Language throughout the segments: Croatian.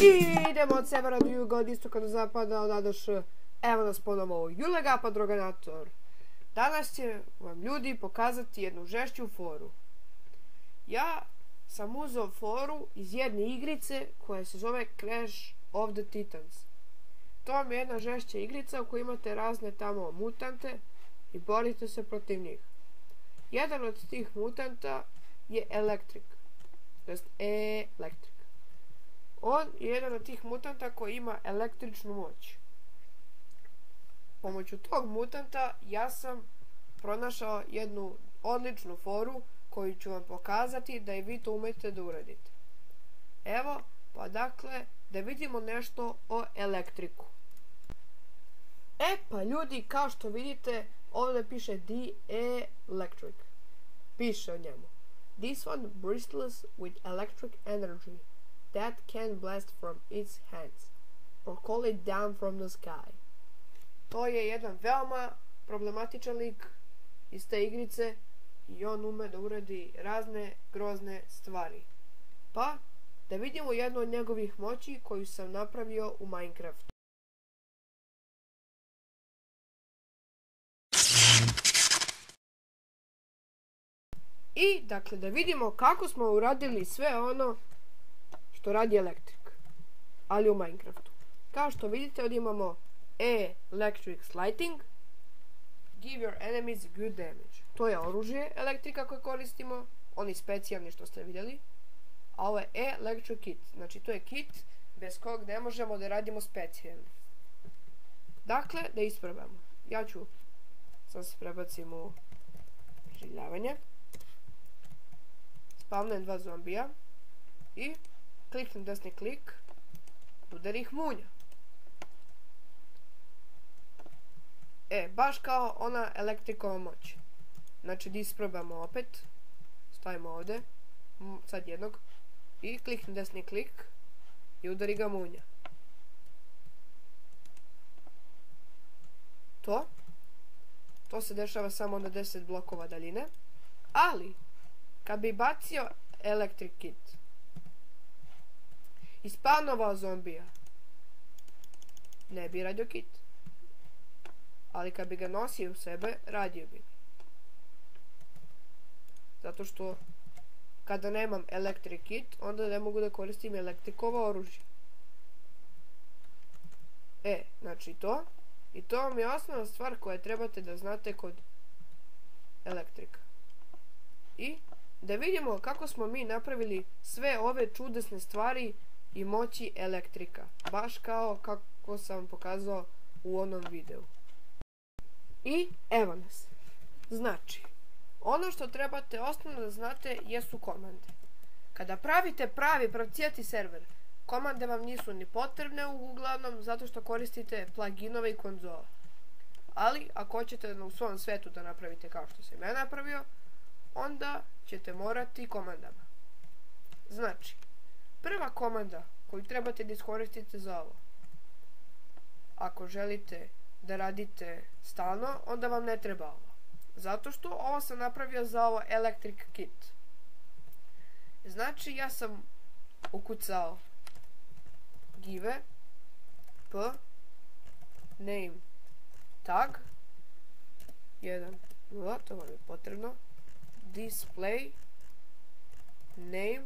I idemo od severa do juga, od istoka do zapada, od A do Š. Evo nas ponovo, Julega Patroganator. Danas će vam ljudi pokazati jednu žešću foru. Ja sam uzeo foru iz jedne igrice koja se zove Clash of the Titans. To vam je jedna žešća igrica u kojoj imate razne tamo mutante i borite se protiv njih. Jedan od tih mutanta je Electric, to jest Electric. On je jedan od tih mutanta koji ima električnu moć. Pomoću tog mutanta ja sam pronašao jednu odličnu foru koju ću vam pokazati da i vi to umete da uradite. Evo, pa dakle, da vidimo nešto o Elektriku. Pa ljudi, kao što vidite, ovdje piše The Electric. Piše o njemu. This one bristles with electric energy that can blast from its hands or call it down from the sky. To je jedan veoma problematičan lik iz te igrice i on ume da uradi razne grozne stvari. Pa, da vidimo jednu od njegovih moći koju sam napravio u Minecraftu. I, dakle, da vidimo kako smo uradili sve ono što radi Electric, ali u Minecraftu. Kao što vidite, ovdje imamo Electric Slighting, Give your enemies good damage. To je oružje Elektrika koje koristimo, oni specijalni što ste vidjeli. A ovo je Electric Kit, znači to je kit bez kog ne možemo da radimo specijalni. Dakle, da isprobamo. Ja ću sad se prebacim u življavanje. Spavnem 2 zombija i kliknem desni klik, udari ih munja. Baš kao ona Elektrikova moć. Znači da isprobamo opet, stavimo ovdje, sad jednog, i kliknem desni klik i udari ga munja. To se dešava samo na 10 blokova daljine, ali kad bi bacio Electric Kit i spavnovao zombija, ne bi radio kit. Ali kad bi ga nosio u sebe, radio bi. Zato što kada nemam Electric Kit, onda ne mogu da koristim Elektrikovo oružje. Znači to. I to vam je osnovna stvar koju trebate da znate kod Elektrika. I da vidimo kako smo mi napravili sve ove čudesne stvari i moći Elektrika. Baš kao kako sam vam pokazao u onom videu. I evo nas. Znači, ono što trebate osnovno da znate jesu komande. Kada pravite pravi pravcijati server, komande vam nisu ni potrebne uglavnom zato što koristite pluginove i konzola. Ali, ako hoćete u svom svetu da napravite kao što sam ja napravio, onda ćete morati komandama. Znači, prva komanda koju trebate da iskoristite za ovo, ako želite da radite stalno, onda vam ne treba ovo. Zato što ovo sam napravio za ovo Electric Kit. Znači, ja sam ukucao give p name tag 1.0, to vam je potrebno, display name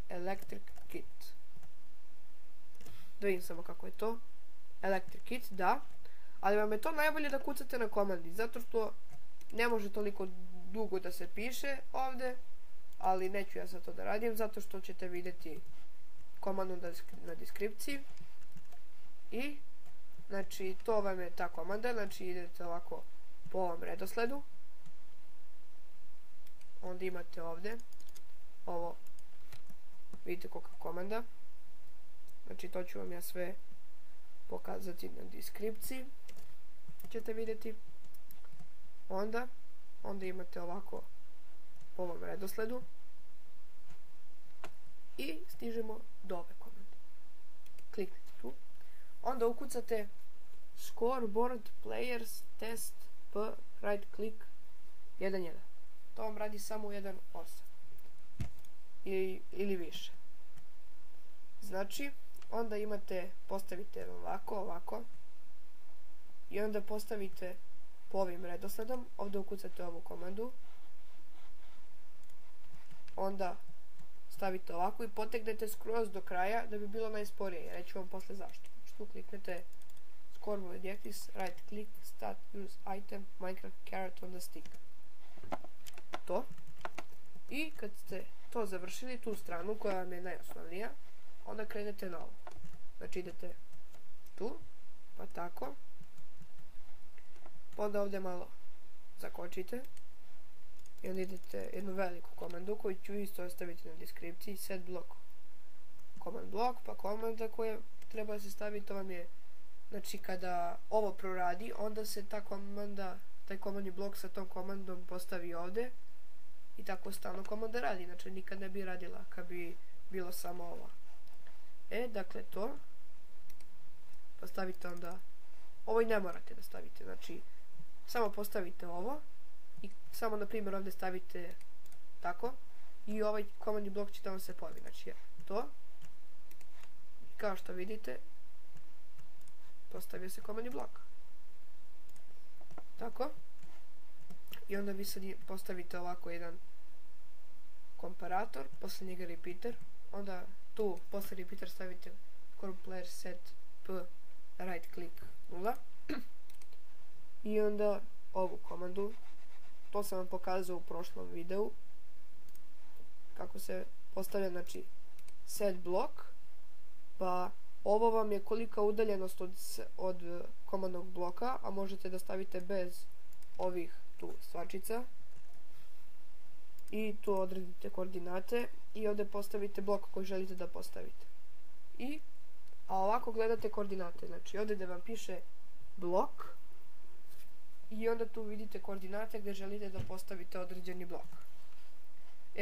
Electric Kit. Da vidim samo kako je to. Electric Kit, da. Ali vam je to najbolje da kucate na komandi, zato što ne može toliko dugo da se piše ovdje, ali neću ja sad to da radim, zato što ćete vidjeti komandu na deskripciji. I, znači, to vam je ta komanda, znači idete ovako po ovom redosledu. Onda imate ovdje ovo, vidite kolika komanda. Znači, to ću vam ja sve pokazati na deskripciji. Ćete vidjeti. Onda imate ovako po ovom redosledu. I stižemo do ove komande. Kliknite tu. Onda ukucate scoreboard players test p right click 1.1. To vam radi samo u 1.8. Ili više. Znači, onda postavite ovako. I onda postavite po ovim redosledom. Ovdje ukucate ovu komandu. Onda stavite ovako i potegnete skroz do kraja da bi bilo najsporije. Reću vam posle zašto. Znači tu kliknete Scoreboard Objectives, right click, start use item, Minecraft carrot on the stick. To. I kad ste to završili, tu stranu koja vam je najosnovnija, onda krenete na ovo. Znači idete tu, pa tako. Pa onda ovdje malo zakočite. I onda idete jednu veliku komandu koju ću isto ostaviti na deskripciji, set block. Command block, pa komanda koja treba da se stavi, to vam je, znači kada ovo proradi, onda se ta komanda, taj komandni blok sa tom komandom postavi ovdje i tako stalno komanda radi, znači nikad ne bi radila kad bi bilo samo ovo. Dakle to, postavite onda, ovo i ne morate da stavite, znači samo postavite ovo i samo na primjer ovdje stavite tako i ovaj komandni blok će da vam se pojavi, znači to. I kao što vidite, postavio se komandni blok. Tako. I onda vi sad postavite ovako jedan komparator, posle njega repeater, onda tu posle repeater stavite player set p right click 0 i onda ovu komandu, to sam vam pokazao u prošlom videu kako se postavlja, znači set block, pa ovo vam je kolika udaljenost od komandnog bloka, a možete da stavite bez ovih tu stvarčica i tu odredite koordinate i ovdje postavite blok koji želite da postavite. A ovako gledate koordinate, znači ovdje gdje vam piše blok i onda tu vidite koordinate gdje želite da postavite određeni blok.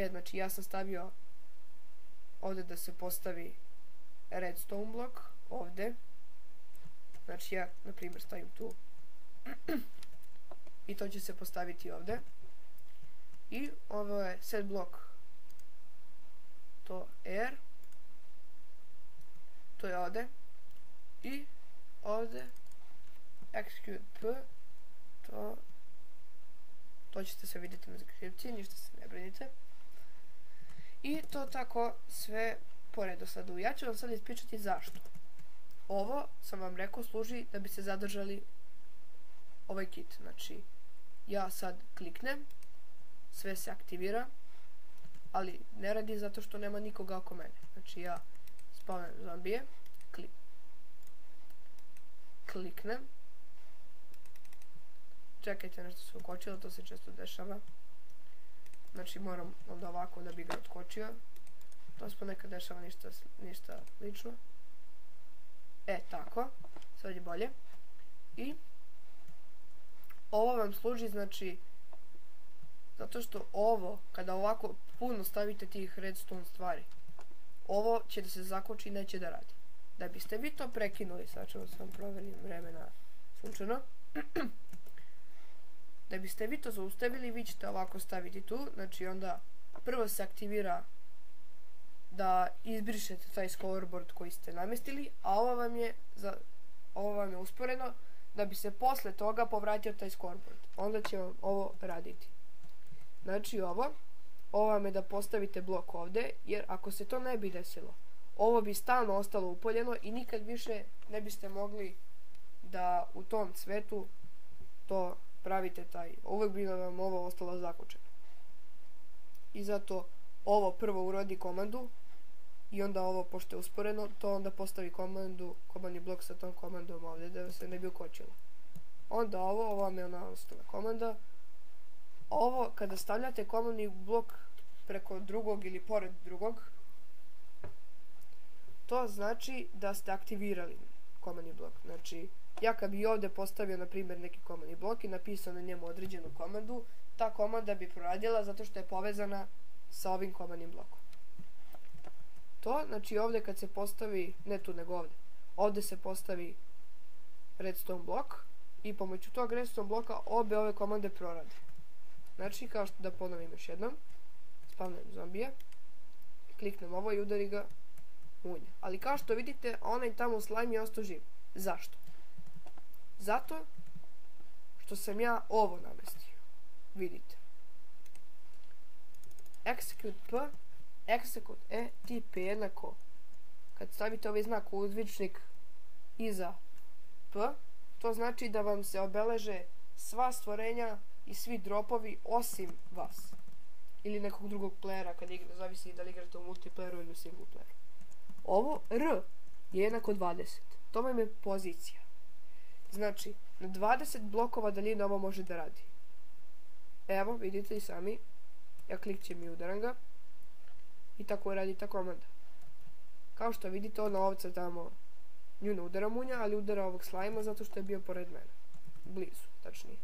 Znači ja sam stavio ovdje da se postavi redstone blok, ovdje. Znači ja, na primjer, stavim tu. I to će se postaviti ovdje. I ovo je set blok. To R. To je ovdje. I ovdje execute P. To ćete se vidjeti na deskripciji, ništa se ne brinite. I to tako sve po redosledu. Ja ću vam sad ispričati zašto. Ovo, sam vam rekao, služi da bi se zadržali ovaj kit. Znači, ja sad kliknem, sve se aktivira, ali ne radi zato što nema nikoga oko mene. Znači, ja spavnem zombije, kliknem, čekajte, nešto se ukočilo, to se često dešava. Znači, moram onda ovako da bi ga otkočio. To se ponekad dešava, ništa lično. Tako. Sad je bolje. I ovo vam služi, znači, zato što ovo, kada ovako puno stavite tih redstone stvari, ovo će da se zakoči i neće da radi. Da biste vi to prekinuli, sad ćemo sam proverim vreme na sunčano. Da biste vi to zaustavili, vi ćete ovako staviti tu, znači onda prvo se aktivira da izbrišete taj scoreboard koji ste namestili, a ovo vam je usporeno da bi se posle toga povratio taj scoreboard. Onda će vam ovo raditi. Znači ovo vam je da postavite blok ovdje, jer ako se to ne bi desilo, ovo bi stalno ostalo upoljeno i nikad više ne biste mogli da u tom cvetu to pravite uvek bi vam ovo ostalo zakočeno. I zato ovo prvo urodi komandu i onda ovo, pošto je usporeno, to onda postavi komandni blok sa tom komandom ovdje da se ne bi ukočilo. Onda ovo vam je ona ostala komanda. Ovo, kada stavljate komandni blok preko drugog ili pored drugog, to znači da ste aktivirali komandni blok. Znači, ja kad bi ovdje postavio, na primjer, neki komandni blok i napisao na njemu određenu komandu, ta komanda bi proradila zato što je povezana sa ovim komandnim blokom. To, znači ovdje kad se postavi, ne tu nego ovdje se postavi redstone blok i pomoću tog redstone bloka obe ove komande prorade. Znači, kao što da ponovim još jednom, spavnujem zombija, kliknem ovo i udari ga munja. Ali kao što vidite, onaj tamo slime je ostao živ. Zašto? Zato što sam ja ovo namestio. Vidite. Execute P, execute E, tip jednako. Kad stavite ovaj znak uzvičnik iza P, to znači da vam se obeleže sva stvorenja i svi dropovi osim vas. Ili nekog drugog playera, kad igra, zavisi da li igrate u multiplayeru ili u single playeru. Ovo R je jednako 20. To vam je pozicija. Znači, na 20 blokova daljine ovo može da radi. Evo, vidite i sami. Ja klikćem i udaram ga. I tako radi ta komanda. Kao što vidite, ona ovca tamo nju ne udara munja, ali udara ovog slajma zato što je bio pored mene. Blizu, tačnije.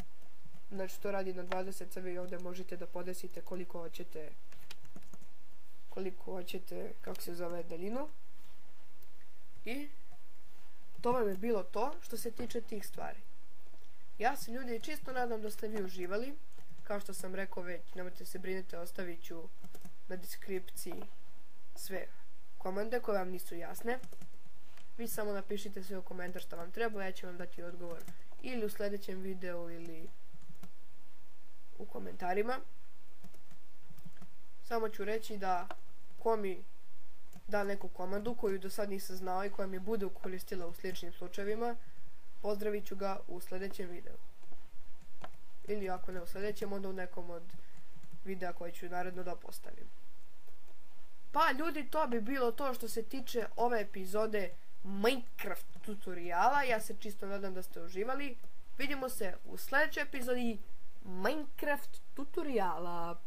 Znači, to radi na 20, sad vi ovdje možete da podesite koliko hoćete, kako se zove, daljinu. I to vam je bilo to što se tiče tih stvari. Ja se, ljudi, čisto nadam da ste vi uživali. Kao što sam rekao već, nemojte se brinite, ostavit ću na deskripciji sve komande koje vam nisu jasne. Vi samo napišite sve u komentar što vam treba, ja ću vam dati odgovor ili u sljedećem videu ili u komentarima. Samo ću reći da ko mi da neku komandu koju do sad nisam znao i koja mi bude koristila u sličnim slučajevima, pozdravit ću ga u sljedećem videu. Ili ako ne u sljedećem, onda u nekom od videa koji ću naredno da postavim. Pa ljudi, to bi bilo to što se tiče ove epizode Minecraft tutoriala. Ja se čisto nadam da ste uživali. Vidimo se u sljedećoj epizodi Minecraft tutoriala.